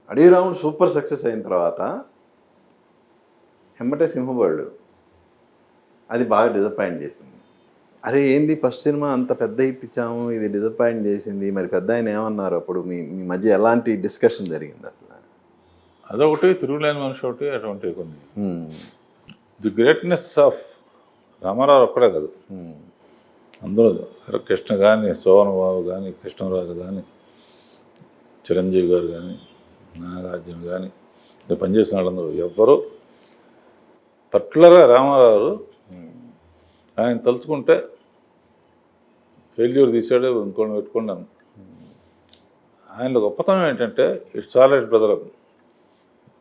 అడవి రాముడు super success అయిన తర్వాత ఎమ్మటే సింహబలుడు అది బాగా డిసప్పాయింట్ చేసింది. అరే ఏంది ఫస్ట్ సినిమా అంత పెద్ద హిట్ ఇచ్చాము, ఇది డిసప్పాయింట్ చేసింది. మరి పెద్ద ఆయన ఏమన్నారు అప్పుడు? మీ మీ మధ్య ఎలాంటి డిస్కషన్ జరిగింది అసలు? అదొకటి, తిరుగులేని మనిషి ఒకటి, అటువంటివి కొన్ని. ది గ్రేట్నెస్ ఆఫ్ రామారావు ఒక్కడే కాదు, అందరూ కృష్ణ కానీ, సోమన్ బాబు కానీ, కృష్ణరాజు కానీ, చిరంజీవి గారు కానీ, నాగార్జున కానీ, పనిచేసిన వాళ్ళందరూ ఎవ్వరూ పర్టికులర్గా రామారావు ఆయన తలుచుకుంటే ఫెయిల్యూర్ తీసాడు, ఇంకోటి పెట్టుకున్నాను. ఆయనలో గొప్పతనం ఏంటంటే ఇట్స్ ఆల్ రైట్ బ్రదర్,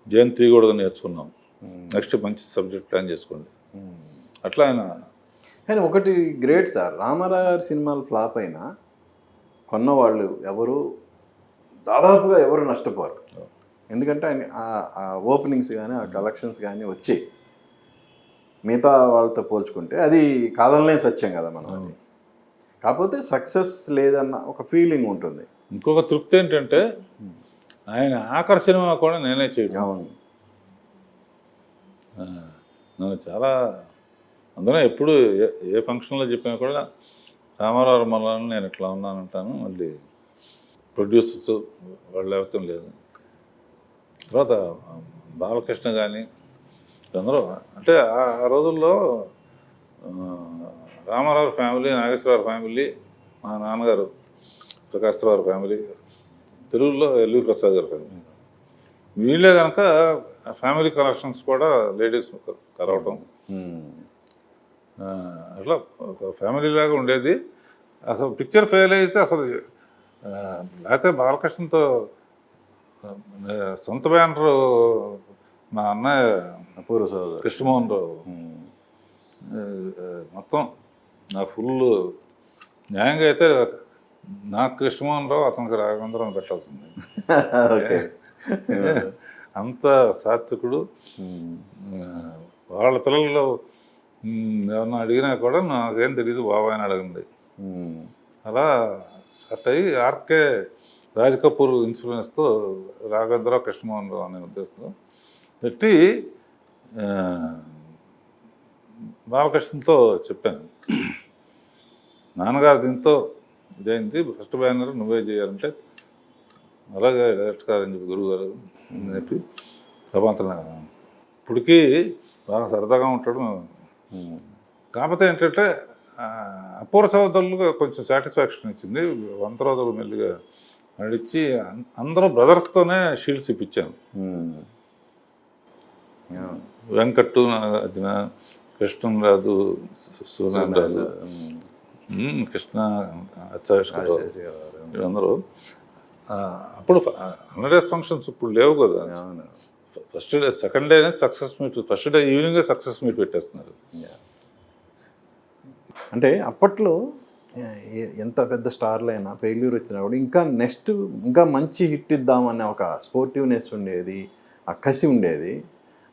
జయంతి తీయకూడదు నేర్చుకున్నాం, నెక్స్ట్ మంచి సబ్జెక్ట్ ప్లాన్ చేసుకోండి, అట్లా ఆయన. కానీ ఒకటి గ్రేట్ సార్, రామారావు గారి సినిమాలు ఫ్లాప్ అయినా కొన్నవాళ్ళు ఎవరు దాదాపుగా ఎవరు నష్టపోరు. ఎందుకంటే ఆయన ఆ ఓపెనింగ్స్ కానీ ఆ కలెక్షన్స్ కానీ వచ్చి మిగతా వాళ్ళతో పోల్చుకుంటే అది కాదనలేని సత్యం కదా మనం. అది కాకపోతే సక్సెస్ లేదన్న ఒక ఫీలింగ్ ఉంటుంది. ఇంకొక తృప్తి ఏంటంటే ఆయన ఆఖరి సినిమా కూడా నేనే చేయడం. అవును, నన్ను చాలా అందులో ఎప్పుడు ఏ ఫంక్షన్లో చెప్పినా కూడా రామారావు మళ్ళీ నేను ఇట్లా ఉన్నానంటాను. మళ్ళీ ప్రొడ్యూసర్స్ వాళ్ళు లేకపోతే లేదు. తర్వాత బాలకృష్ణ కానీ అందరూ అంటే ఆ రోజుల్లో రామారావు ఫ్యామిలీ, నాగేశ్వరరావు ఫ్యామిలీ, మా నాన్నగారు ప్రకాశ్రావు ఫ్యామిలీ, తెలుగులో ఎల్వి ప్రసాద్ గారి ఫ్యామిలీ, వీళ్ళే కనుక ఫ్యామిలీ కలెక్షన్స్ కూడా లేడీస్ కలవటం, అట్లా ఒక ఫ్యామిలీ లాగా ఉండేది. అసలు పిక్చర్ ఫెయిల్ అయితే అసలు లేకపోతే బాలకృష్ణతో సొంత బ్యానరు మా అన్నయ్య అపూర్వ సోదరు కృష్ణమోహన్ రావు మొత్తం నాకు ఫుల్ న్యాయంగా అయితే నాకు కృష్ణమోహన్ రావు, అతనికి రాఘవేంద్రం పెట్టాల్సింది. అంత సాత్వికుడు. వాళ్ళ పిల్లలు ఏమన్నా అడిగినా కూడా నాకేం తెలియదు బాబాయ్ అని అడగండి. అలా స్టార్ట్ అయ్యి ఆర్కే రాజ్ కపూర్ ఇన్ఫ్లుయెన్స్తో రాఘవేంద్రరావు, కృష్ణమోహన్ రావు అనే ఉద్దేశంతో పెట్టి బాలకృష్ణతో చెప్పాను, నాన్నగారు దీంతో ఇదైంది, ఫస్ట్ బ్యానర్ నువ్వే చేయాలంటే అలాగే డైరెక్ట్ గారని చెప్పి గురువు గారు అని చెప్పి ప్రపంచం ఇప్పటికీ బాగా సరదాగా ఉంటాడు. కాకపోతే ఏంటంటే అపూర్వ సోదరులుగా కొంచెం సాటిస్ఫాక్షన్ ఇచ్చింది. 100 రోజులు మెల్లిగా నడిచి అందరూ బ్రదర్స్తోనే షీల్డ్స్ ఇప్పించాను. వెంకట్టు, నాగార్జున, కృష్ణరాజు, సూర్యరాజు, కృష్ణ, అచ్చారావు, వీళ్ళందరూ అప్పుడు 100 days ఫంక్షన్స్ ఇప్పుడు లేవు కదా. ఫస్ట్ డే, సెకండ్ డేనే సక్సెస్ మీట్, ఫస్ట్ డే ఈవినింగే సక్సెస్ మీట్ పెట్టేస్తున్నారు. అంటే అప్పట్లో ఎంత పెద్ద స్టార్లు అయినా ఫెయిల్యూర్ వచ్చినా కూడా ఇంకా నెక్స్ట్ ఇంకా మంచి హిట్ ఇద్దామనే ఒక స్పోర్టివ్నెస్ ఉండేది, ఆ కసి ఉండేది.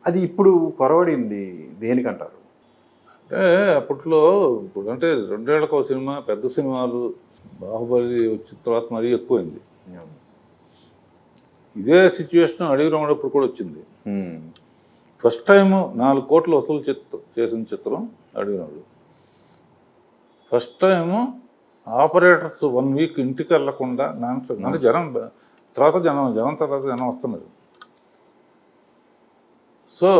అది ఇప్పుడు కొరవడింది దేనికంటారు? అంటే అప్పట్లో ఇప్పుడు అంటే 2 ఏళ్లకు ఒక సినిమా, పెద్ద సినిమాలు బాహుబలి వచ్చిన తర్వాత మరీ ఎక్కువైంది. ఇదే సిచ్యువేషన్ అడవి రాముడప్పుడు కూడా వచ్చింది. ఫస్ట్ టైము 4 కోట్లు వసూలు చేసిన చిత్రం అడవి రాముడు. ఫస్ట్ టైము ఆపరేటర్స్ 1 వీక్ ఇంటికి వెళ్ళకుండా అంటే జనం తర్వాత జనం వస్తున్నారు. సో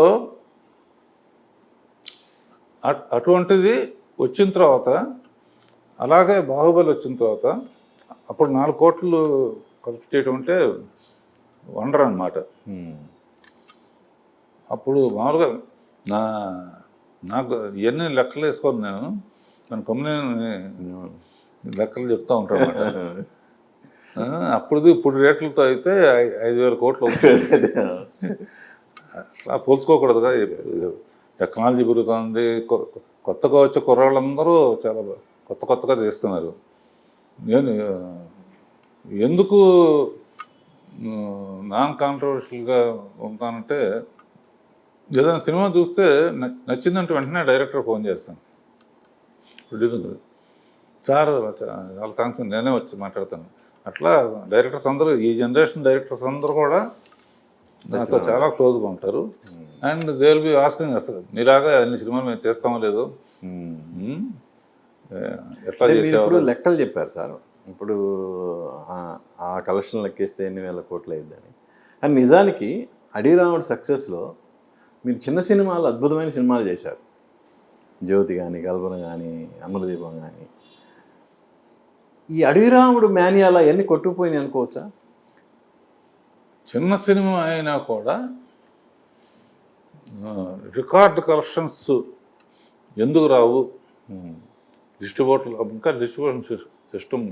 అటువంటిది వచ్చిన తర్వాత, అలాగే బాహుబలి వచ్చిన తర్వాత అప్పుడు 4 కోట్లు కలెక్ట్ చేయడం అంటే వండర్ అన్నమాట. అప్పుడు మామూలుగా నాకు ఇవన్నీ లెక్కలు వేసుకోను నేను, మన కమ్యూని లెక్కలు చెప్తూ ఉంటాను అన్నమాట. అప్పుడు ఇప్పుడు రేట్లతో అయితే 5,000 కోట్లు అవుతుంది. అట్లా పోల్చుకోకూడదుగా. టెక్నాలజీ పెరుగుతుంది, కొత్తగా వచ్చే కుర్రాళ్ళందరూ చాలా కొత్తగా తీస్తున్నారు. నేను ఎందుకు నాన్ కాంట్రవర్షియల్గా ఉంటానంటే, ఏదైనా సినిమా చూస్తే నచ్చిందంటే వెంటనే డైరెక్టర్ ఫోన్ చేస్తాను, ప్రొడ్యూసర్ సార్ వాళ్ళ థ్యాంక్స్ నేనే వచ్చి మాట్లాడతాను. అట్లా డైరెక్టర్స్ అందరూ, ఈ జనరేషన్ డైరెక్టర్స్ అందరూ కూడా నాతో చాలా క్లోజ్గా ఉంటారు. And they will be asking అసలు మీలాగా అన్ని సినిమాలు మేము చేస్తామో లేదో, ఎట్లా అంటే మీరు చేసేవారు. ఇప్పుడు లెక్కలు చెప్పారు సార్, ఇప్పుడు ఆ కలెక్షన్ లెక్కేస్తే ఎన్ని వేల కోట్లు అయ్యిద్దని. కానీ నిజానికి అడిరాముడు సక్సెస్లో మీరు చిన్న సినిమాలు, అద్భుతమైన సినిమాలు చేశారు. జ్యోతి కానీ, కల్పన కానీ, అమరదీపం కానీ. ఈ అడవిరాముడు మాన్యాలా ఎన్ని కొట్టుకుపోయినాయి అనుకోవచ్చా? చిన్న సినిమా అయినా కూడా రికార్డ్ కలెక్షన్స్ ఎందుకు రావు, ఇంకా డిస్ట్రిబ్యూషన్ సిస్టమ్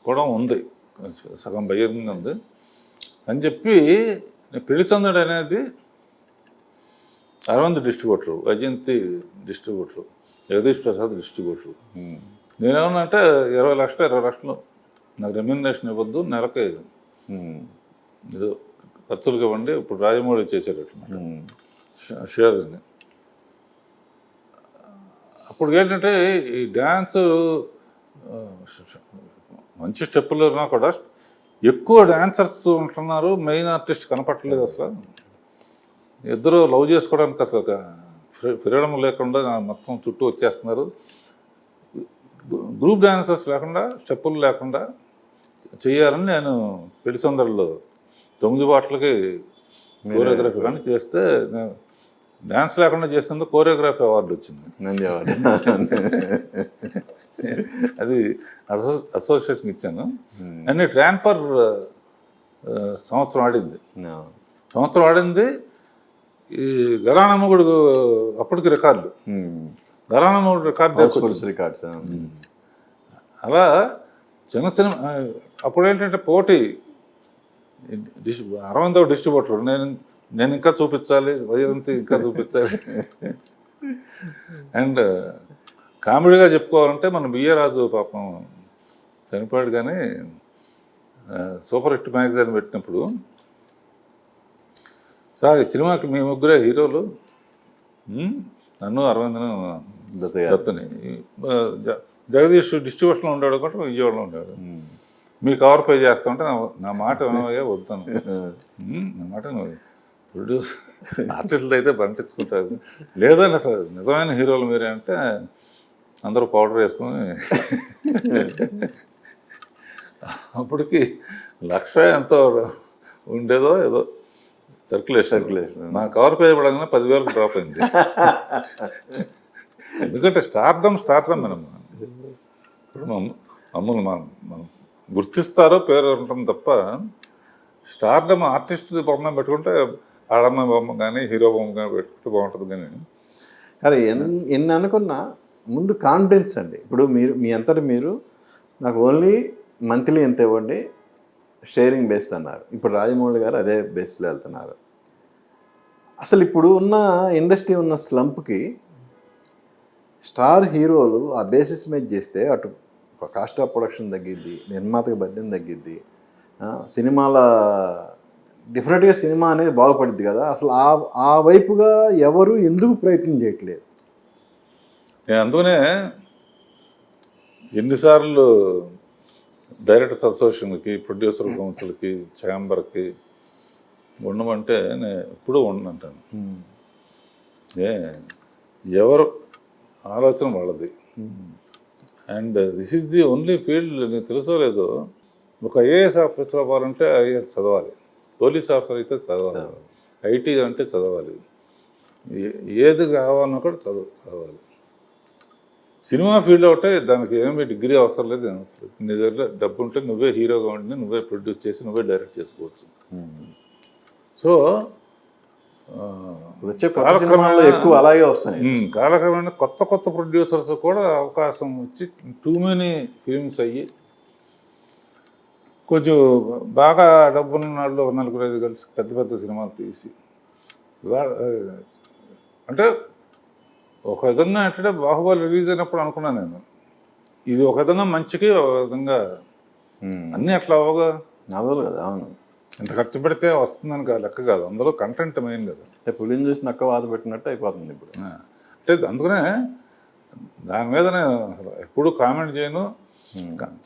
కూడా ఉంది, సగం బయ్యంగా ఉంది అని చెప్పి పెళ్లిచందడు అనేది Arvind distributor, Vyjayanthi distributor, Jagadish Prasad distributor. నేనేమన్నా అంటే 20 లక్షలు నాకు రెమ్యూనరేషన్ ఇవ్వద్దు, నెలకి ఏదో ఖర్చులకు ఇవ్వండి. ఇప్పుడు రాజమౌళి చేసేటట్టు షేర్ అని. అప్పుడు ఏంటంటే ఈ డ్యాన్స్ మంచి స్టెప్పులు ఉన్నా కూడా ఎక్కువ డ్యాన్సర్స్ ఉంటున్నారు, మెయిన్ ఆర్టిస్ట్ కనపట్టలేదు. అసలు ఇద్దరు లవ్ చేసుకోవడానికి అసలు ఫ్రీడమ్ లేకుండా మొత్తం చుట్టూ వచ్చేస్తున్నారు. గ్రూప్ డాన్సర్స్ లేకుండా, స్టెప్పులు లేకుండా చేయాలని నేను పెళ్లిసందడిలో 9 పాటలకి కోరియోగ్రఫీ కానీ చేస్తే, నేను డ్యాన్స్ లేకుండా చేసినందుకు కోరియోగ్రఫీ అవార్డు వచ్చింది. అది అసోసియేషన్కి ఇచ్చాను. అన్ని ట్రాన్స్ఫర్ సంవత్సరం ఆడింది. ఈ గరానమ్మగుడు అప్పటికి రికార్డు, గరానమ్మగుడు రికార్డ్స్. అలా చిన్న సినిమా అప్పుడు ఏంటంటే పోటీ, అరవిందో డిస్ట్రిబ్యూటర్, నేను ఇంకా చూపించాలి, వైజయంతి ఇంకా చూపించాలి. అండ్ కామెడీగా చెప్పుకోవాలంటే మన బిఏ రాజు పాపం చనిపోయాడు, కానీ సూపర్ హిట్ మ్యాగజైన్ పెట్టినప్పుడు, సార్ ఈ సినిమాకి మీ ముగ్గురే హీరోలు, నన్ను అరవిందను దత్తుని, జగదీష్ డిస్ట్రిబ్యూషన్లో ఉండేవాడు కూడా విజయవాడలో ఉండేవాడు. మీ కవర్ పే చేస్తా ఉంటే నా మాట వినవయ్యా వద్దాను, నా మాట ప్రొడ్యూస్ ఆర్టిస్టులు అయితే పండించుకుంటారు, లేదండి అసలు నిజమైన హీరోలు మీరే అంటే అందరూ పౌడర్ వేసుకొని అప్పటికి 1,00,000 ఎంతో ఉండేదో ఏదో సర్క్యులేషన్. నా కవర్ పేజ్ పడగానే 10,000 డ్రాప్ అయింది. ఎందుకంటే స్టార్డమ్ మనం ఇప్పుడు మమ్మల్ని మనం గుర్తిస్తారో పేరు ఉంటుంది తప్ప, స్టార్డమ్ ఆర్టిస్ట్ బొమ్మ పెట్టుకుంటే ఆడమ్మ బొమ్మ కానీ హీరో బొమ్మ కానీ పెట్టుకుంటే బాగుంటుంది. కానీ అరే ఎన్ని అనుకున్నా ముందు కాన్ఫిడెన్స్ అండి. ఇప్పుడు మీ అంతటి మీరు నాకు ఓన్లీ మంత్లీ ఎంత ఇవ్వండి, షేరింగ్ బేస్ అన్నారు. ఇప్పుడు రాజమౌళి గారు అదే బేస్లో వెళ్తున్నారు. అసలు ఇప్పుడు ఉన్న ఇండస్ట్రీ ఉన్న స్లంప్కి స్టార్ హీరోలు ఆ బేసిస్ మీద చేస్తే అటు కాస్ట్ ఆఫ్ ప్రొడక్షన్ తగ్గిద్ది, నిర్మాతకి బడ్జెట్ తగ్గిద్ది, సినిమాల డెఫినెట్గా సినిమా అనేది బాగుపడుద్ది కదా. అసలు ఆ వైపుగా ఎవరు ఎందుకు ప్రయత్నం చేయట్లేదు? నేను అందుకనే ఎన్నిసార్లు డైరెక్టర్స్ అసోసియేషన్కి, ప్రొడ్యూసర్ కౌన్సిల్కి, ఛాంబర్కి ఉండమంటే నేను ఎప్పుడూ ఉండనంటాను. ఎవరు ఆలోచన వాళ్ళది. And this is the only field. నీకు తెలుసో లేదో, ఒక ఐఏఎస్ ఆఫీసర్ అవ్వాలంటే ఐఏఎస్ చదవాలి, పోలీస్ ఆఫీసర్ అయితే చదవాలి, ఐటీ అంటే చదవాలి, ఏది కావాలన్నా కూడా చదవాలి. సినిమా ఫీల్డ్ ఒకటే దానికి ఏమి డిగ్రీ అవసరం లేదు. నీ దగ్గర డబ్బు ఉంటే నువ్వే హీరోగా ఉండి నువ్వే ప్రొడ్యూస్ చేసి నువ్వే డైరెక్ట్ చేసుకోవచ్చు. సో ఎక్కువ అలాగే వస్తాయి. కాలక్రమేణా కొత్త ప్రొడ్యూసర్స్ కూడా అవకాశం వచ్చి టూ మెనీ ఫిల్మ్స్ అయ్యి కొంచెం బాగా డబ్బున్న వాళ్ళు 4-5 కలిసి పెద్ద సినిమాలు తీసి, అంటే ఒక విధంగా అంటే బాహుబలి రిలీజ్ అయినప్పుడు అనుకున్నాను నేను, ఇది ఒక విధంగా మంచికి, ఒక విధంగా అన్నీ అట్లా అవగా నవ్వదు కదా. అవును, ఇంత ఖర్చు పెడితే వస్తుందని లెక్క కాదు, అందులో కంటెంట్ మెయిన్ కదా. అంటే పులిని చూసి నక్క వాత పెట్టినట్టు అయిపోతుంది ఇప్పుడు. అంటే అందుకనే దాని మీద నేను ఎప్పుడు కామెంట్ చేయను,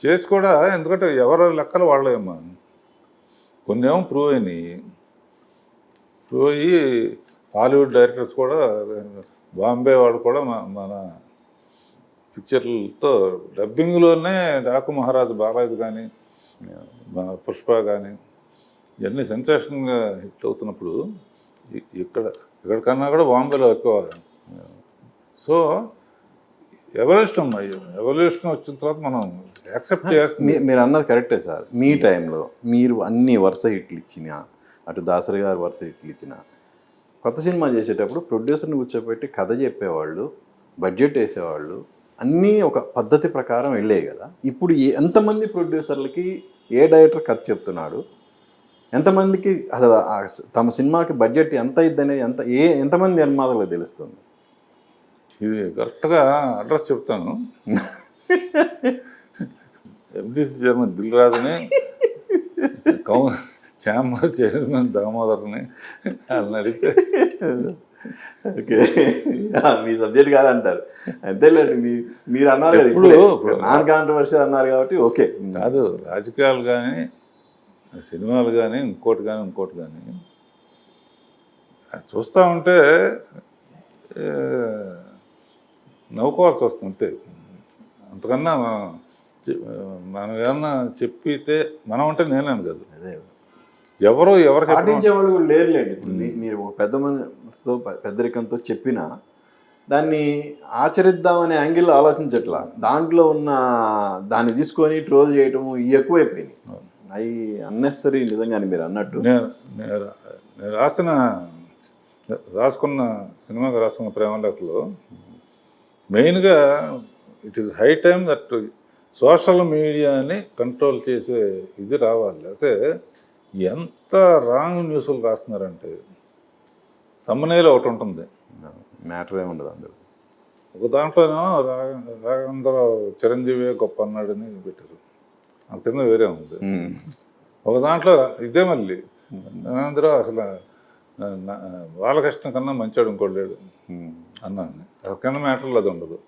చేసి కూడా. ఎందుకంటే ఎవరి లెక్కలు వాళ్ళేమ్మా, కొన్ని ఏమో ప్రూవ్ అయినాయి. ప్రూవ్ అయ్యి హాలీవుడ్ డైరెక్టర్స్ కూడా, బాంబే వాళ్ళు కూడా మన పిక్చర్లతో డబ్బింగ్లోనే డాకు మహారాజు బాలాజీ కానీ, పుష్ప కానీ ఇవన్నీ సెన్సేషన్గా హిట్ అవుతున్నప్పుడు ఇక్కడికన్నా కూడా బాంబేలో ఎక్కువ. సో ఎవల్యూషన్ వచ్చిన తర్వాత మనం యాక్సెప్ట్ చేస్తాం. మీరు అన్నది కరెక్టే సార్. మీ టైంలో మీరు అన్ని వరుస హిట్లు ఇచ్చిన, అటు దాసరి గారు వరుస హిట్లు ఇచ్చిన, కొత్త సినిమా చేసేటప్పుడు ప్రొడ్యూసర్ని కూర్చోబెట్టి కథ చెప్పేవాళ్ళు, బడ్జెట్ వేసేవాళ్ళు, అన్నీ ఒక పద్ధతి ప్రకారం వెళ్ళేవి కదా. ఇప్పుడు ఎంతమంది ప్రొడ్యూసర్లకి ఏ డైరెక్టర్ కథ చెప్తున్నాడు, ఎంతమందికి అసలు తమ సినిమాకి బడ్జెట్ ఎంత అయింది అనేది ఎంతమంది నిర్మాతలకు తెలుస్తుంది? ఇది కరెక్ట్గా అడ్రస్ చెప్తాను. ఎండిసి చైర్మన్ దిల్ రాజుని, ఛాంబర్ చైర్మన్ దామోదర్ని వాళ్ళని అడిగితే ఓకే, మీ సబ్జెక్ట్ కాదంటారు. అంతేలేండి, మీరు అన్నారు కదా, ఇప్పుడు నాన్ కాంట్రవర్షియల్ అన్నారు కాబట్టి ఓకే. కాదు, రాజకీయాలు కానీ సినిమాలు కానీ ఇంకోటి కానీ చూస్తూ ఉంటే నవ్వుకోవాల్సి వస్తుంది అంతే. అంతకన్నా మనం ఏమన్నా చెప్పితే మనం అంటే నేనేను కాదు, అదే ఎవరు పాటించే వాళ్ళు కూడా లేరులేండి. ఇప్పుడు మీరు ఒక పెద్ద మనసుతో పెద్దరికంతో చెప్పినా దాన్ని ఆచరిద్దామనే యాంగిల్లో ఆలోచించట్లా. దాంట్లో ఉన్న దాన్ని తీసుకొని ట్రోల్ చేయటం ఇవి ఎక్కువైపోయినాయి. అవి అన్నెసరీ. నిజంగానే మీరు అన్నట్టు నేను రాసుకున్న సినిమాకి రాసుకున్న ప్రేమలేఖలో మెయిన్గా it is high time that social మీడియాని కంట్రోల్ చేసే ఇది రావాలి. అయితే ఎంత రాంగ్ న్యూస్లు రాస్తున్నారంటే, తమ్మనేలో ఒకటి ఉంటుంది, మ్యాటర్ ఏముండదు అందరూ. ఒక దాంట్లోనేమో రాఘవేంద్రరావు చిరంజీవి గొప్ప అన్నాడని పెట్టారు, అంత కింద వేరే ఉంది. ఒక దాంట్లో ఇదే మళ్ళీ రాఘవేంద్రరావు అసలు బాలకృష్ణ కన్నా మంచివాడు ఇంకోటి లేడు అన్నాను. కింద మ్యాటర్లో అది ఉండదు.